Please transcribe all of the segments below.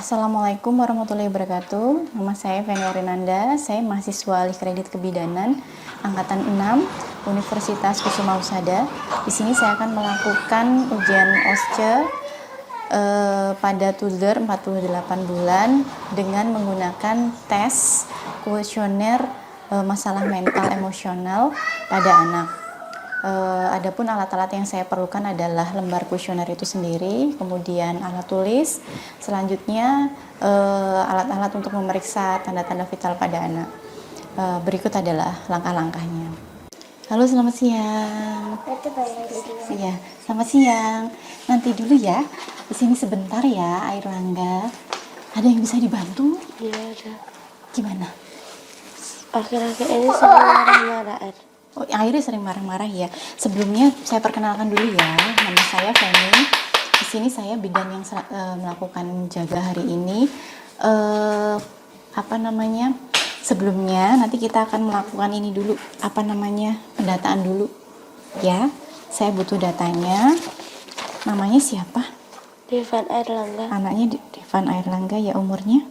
Assalamualaikum warahmatullahi wabarakatuh. Nama saya Feni Orinanda, saya mahasiswa Alih Kredit Kebidanan angkatan 6 Universitas Kusuma Husada. Di sini saya akan melakukan ujian OSCE pada tutor 48 bulan dengan menggunakan tes kuesioner masalah mental emosional pada anak. Adapun alat-alat yang saya perlukan adalah lembar kuesioner itu sendiri, kemudian alat tulis, selanjutnya alat-alat untuk memeriksa tanda-tanda vital pada anak. Berikut adalah langkah-langkahnya. Halo, selamat siang. Iya, selamat siang. Nanti dulu ya, di sini sebentar ya, Airlangga. Ada yang bisa dibantu? Iya, ada. Gimana? Akhir-akhir ini sering marah-marah. Oh, akhirnya sering marah-marah ya. Sebelumnya saya perkenalkan dulu ya, nama saya Feni. Di sini saya bidan yang melakukan jaga hari ini. Sebelumnya nanti kita akan melakukan ini dulu, pendataan dulu. Ya, saya butuh datanya. Namanya siapa? Devan Airlangga. Anaknya Devan Airlangga ya, umurnya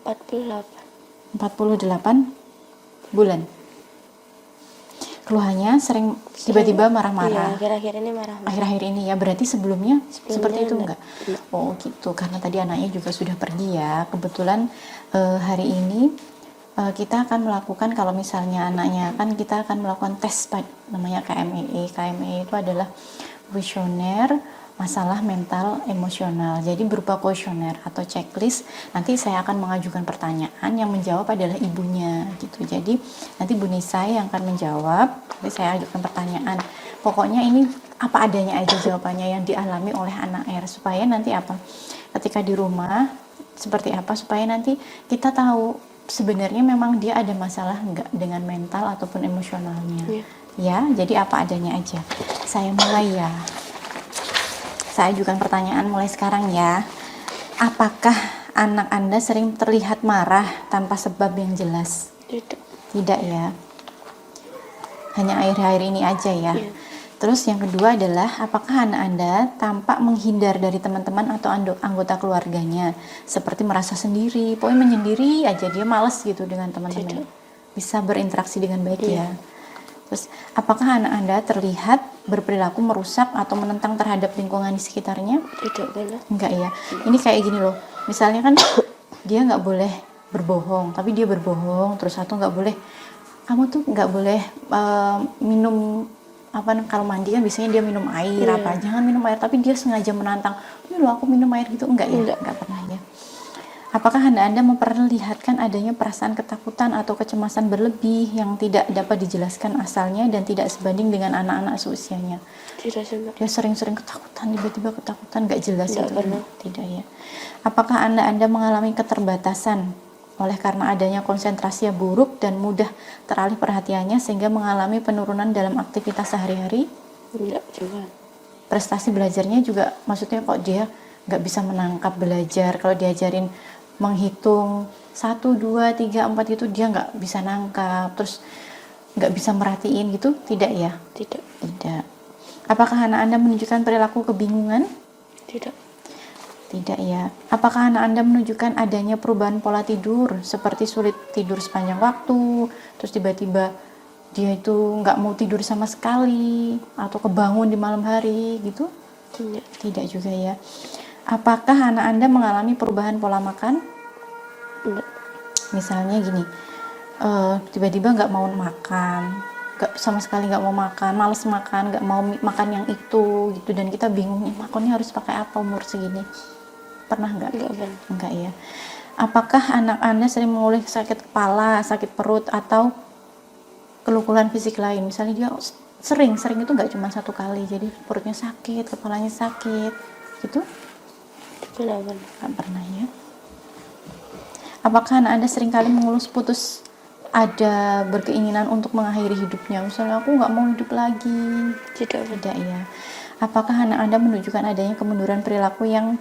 48. 48 bulan. Keluhannya sering tiba-tiba marah-marah. Iya, akhir-akhir ini marah-marah. Akhir-akhir ini ya, berarti sebelumnya seperti itu enggak? Enggak. Oh gitu, karena tadi anaknya juga sudah pergi ya. Kebetulan hari ini kita akan melakukan, kalau misalnya anaknya kita akan melakukan tes namanya KMEE. KMEE itu adalah kuesioner masalah mental emosional. Jadi berupa kuesioner atau checklist. Nanti saya akan mengajukan pertanyaan, yang menjawab adalah ibunya gitu. Jadi nanti Bu Nisa yang akan menjawab. Nanti saya ajukan pertanyaan. Pokoknya ini apa adanya aja jawabannya yang dialami oleh anak R, supaya nanti ketika di rumah seperti apa, supaya nanti kita tahu sebenarnya memang dia ada masalah enggak dengan mental ataupun emosionalnya. Ya, jadi apa adanya aja. Saya mulai ya. Saya ajukan pertanyaan mulai sekarang ya. Apakah anak Anda sering terlihat marah tanpa sebab yang jelas? Tidak. Tidak ya. Hanya akhir-akhir ini aja ya. Iya. Terus yang kedua adalah, apakah anak Anda tampak menghindar dari teman-teman atau anggota keluarganya? Seperti merasa sendiri, pokoknya menyendiri aja, dia malas gitu dengan teman-teman. Tidak. Bisa berinteraksi dengan baik Iya. ya. Terus, apakah anak Anda terlihat berperilaku merusak atau menentang terhadap lingkungan di sekitarnya? Tidak benar. Enggak ya. Ini kayak gini loh. Misalnya kan dia nggak boleh berbohong, tapi dia berbohong. Terus satu nggak boleh, kamu tuh nggak boleh minum kalau mandi kan biasanya dia minum air jangan minum air, tapi dia sengaja menantang. Ini loh aku minum air gitu, enggak ya? Enggak pernah ya. Apakah Anda memperlihatkan adanya perasaan ketakutan atau kecemasan berlebih yang tidak dapat dijelaskan asalnya dan tidak sebanding dengan anak-anak seusianya? Tidak benar. Dia sering-sering ketakutan, tiba-tiba ketakutan, nggak jelas Tidak gitu. pernah. Tidak ya. Apakah Anda mengalami keterbatasan oleh karena adanya konsentrasi yang buruk dan mudah teralih perhatiannya sehingga mengalami penurunan dalam aktivitas sehari-hari? Tidak juga. Prestasi belajarnya juga, maksudnya kok dia nggak bisa menangkap belajar, kalau diajarin menghitung 1, 2, 3, 4 gitu dia nggak bisa nangkap, terus nggak bisa merhatiin gitu, tidak ya? Tidak. Tidak. Apakah anak Anda menunjukkan perilaku kebingungan? Tidak. Tidak ya. Apakah anak Anda menunjukkan adanya perubahan pola tidur, seperti sulit tidur sepanjang waktu, terus tiba-tiba dia itu nggak mau tidur sama sekali, atau kebangun di malam hari gitu? Tidak. Tidak juga ya. Apakah anak Anda mengalami perubahan pola makan? Tidak. Misalnya gini, tiba-tiba nggak mau makan, sama sekali nggak mau makan, males makan, nggak mau makan yang itu gitu, dan kita bingung makannya harus pakai apa umur segini. Pernah nggak? Tidak pernah. Enggak ya. Apakah anak Anda sering mengeluh sakit kepala, sakit perut, atau keluhan fisik lain? Misalnya dia sering itu nggak cuma satu kali, jadi perutnya sakit, kepalanya sakit gitu? Tidak pernah. Nggak pernah ya. Apakah anak Anda seringkali mengeluh putus ada berkeinginan untuk mengakhiri hidupnya? Misalnya aku nggak mau hidup lagi. Tidak pernah. Tidak ya. Apakah anak Anda menunjukkan adanya kemunduran perilaku yang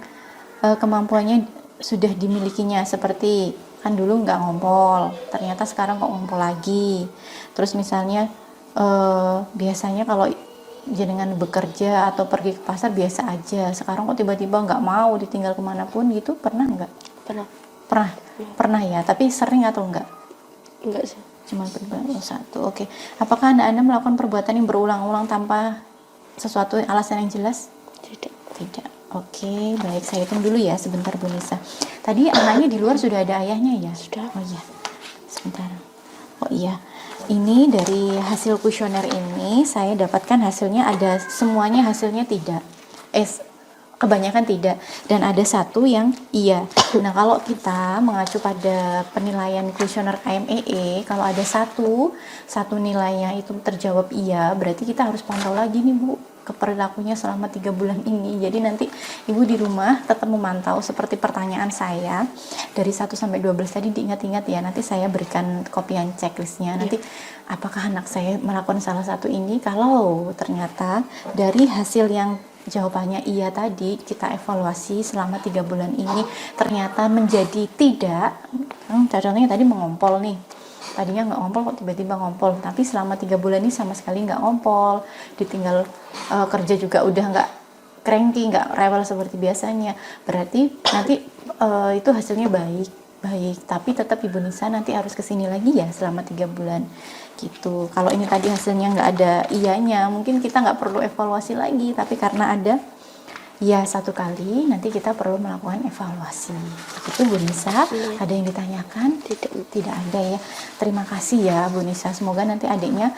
kemampuannya sudah dimilikinya, seperti kan dulu nggak ngompol, ternyata sekarang kok ngompol lagi. Terus misalnya biasanya kalau jenengan bekerja atau pergi ke pasar biasa aja, sekarang kok tiba-tiba nggak mau, ditinggal kemanapun gitu, pernah nggak? Pernah. Pernah? Pernah ya, tapi sering atau enggak? Enggak sih. Cuma berulang satu, oke. Apakah Anda melakukan perbuatan yang berulang-ulang tanpa sesuatu alasan yang jelas? Tidak. Tidak. Oke, baik. Saya hitung dulu ya sebentar Bu Nisa. Tadi anaknya di luar sudah ada ayahnya ya? Sudah. Oh iya. Sebentar. Oh iya. Ini dari hasil kuesioner ini saya dapatkan hasilnya ada semuanya hasilnya tidak. Kebanyakan tidak, dan ada satu yang iya. Nah, kalau kita mengacu pada penilaian kuesioner KMEE, kalau ada satu nilainya itu terjawab iya, berarti kita harus pantau lagi nih Bu ke perilakunya selama 3 bulan ini. Jadi nanti Ibu di rumah tetap memantau seperti pertanyaan saya dari 1 sampai 12 tadi, diingat-ingat ya. Nanti saya berikan kopian checklistnya. Nanti apakah anak saya melakukan salah satu ini? Kalau ternyata dari hasil yang jawabannya iya tadi, kita evaluasi selama 3 bulan ini ternyata menjadi tidak. Contohnya tadi mengompol nih, tadinya nggak ngompol kok tiba-tiba ngompol, tapi selama 3 bulan ini sama sekali nggak ngompol, ditinggal kerja juga udah nggak cranky, nggak rewel seperti biasanya, berarti nanti itu hasilnya baik, tapi tetap Ibu Nisa nanti harus kesini lagi ya selama 3 bulan gitu. Kalau ini tadi hasilnya nggak ada iyanya, mungkin kita nggak perlu evaluasi lagi, tapi karena ada ya satu kali, nanti kita perlu melakukan evaluasi. Itu Bu Nisa. Ada yang ditanyakan? Tidak ada ya. Terima kasih ya Bu Nisa. Semoga nanti adiknya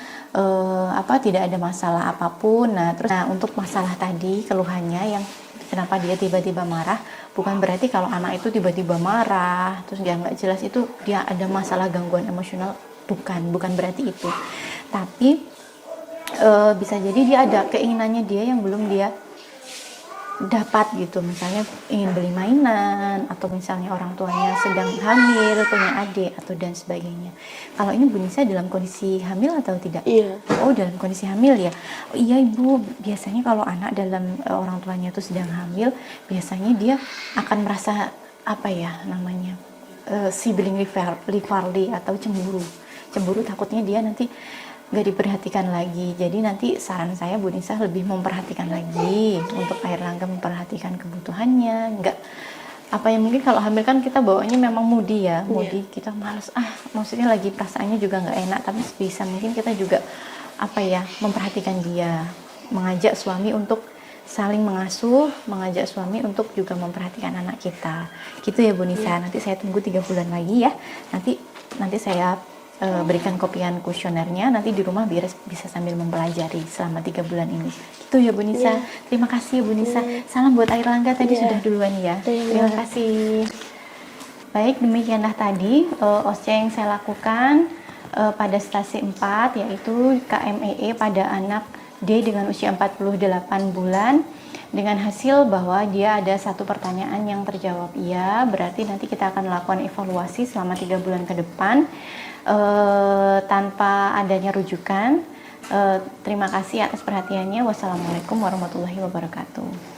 tidak ada masalah apapun. Nah, terus untuk masalah tadi keluhannya yang kenapa dia tiba-tiba marah, bukan berarti kalau anak itu tiba-tiba marah terus dia nggak jelas itu dia ada masalah gangguan emosional, bukan berarti itu. Tapi bisa jadi dia ada keinginannya dia yang belum dia dapat gitu, misalnya ingin beli mainan, atau misalnya orang tuanya sedang hamil, punya adik atau dan sebagainya. Kalau ini Bu Nisa dalam kondisi hamil atau tidak? Iya. Oh, dalam kondisi hamil ya. Oh, iya Ibu, biasanya kalau anak dalam orang tuanya itu sedang hamil, biasanya dia akan merasa apa ya namanya, sibling rivalry atau cemburu, takutnya dia nanti nggak diperhatikan lagi. Jadi nanti saran saya Bu Nisa lebih memperhatikan lagi, untuk Air Langga memperhatikan kebutuhannya. Nggak apa yang mungkin kalau hamil kan kita bawaannya memang moody ya, moody, kita males, maksudnya lagi perasaannya juga nggak enak, tapi bisa mungkin kita juga memperhatikan dia, mengajak suami untuk saling mengasuh, mengajak suami untuk juga memperhatikan anak kita gitu ya Bu Nisa. Nanti saya tunggu 3 bulan lagi ya, nanti saya berikan kopian kuesionernya, nanti di rumah biar bisa sambil mempelajari selama 3 bulan ini gitu ya Bu Nisa. Terima kasih ya Bu Nisa. Salam buat Air Langga tadi sudah duluan ya. Terima kasih. Baik, demikianlah tadi OSC yang saya lakukan pada stasi 4, yaitu KMEE pada anak D dengan usia 48 bulan, dengan hasil bahwa dia ada satu pertanyaan yang terjawab iya. Berarti nanti kita akan melakukan evaluasi selama 3 bulan ke depan tanpa adanya rujukan. Terima kasih atas perhatiannya. Wassalamualaikum warahmatullahi wabarakatuh.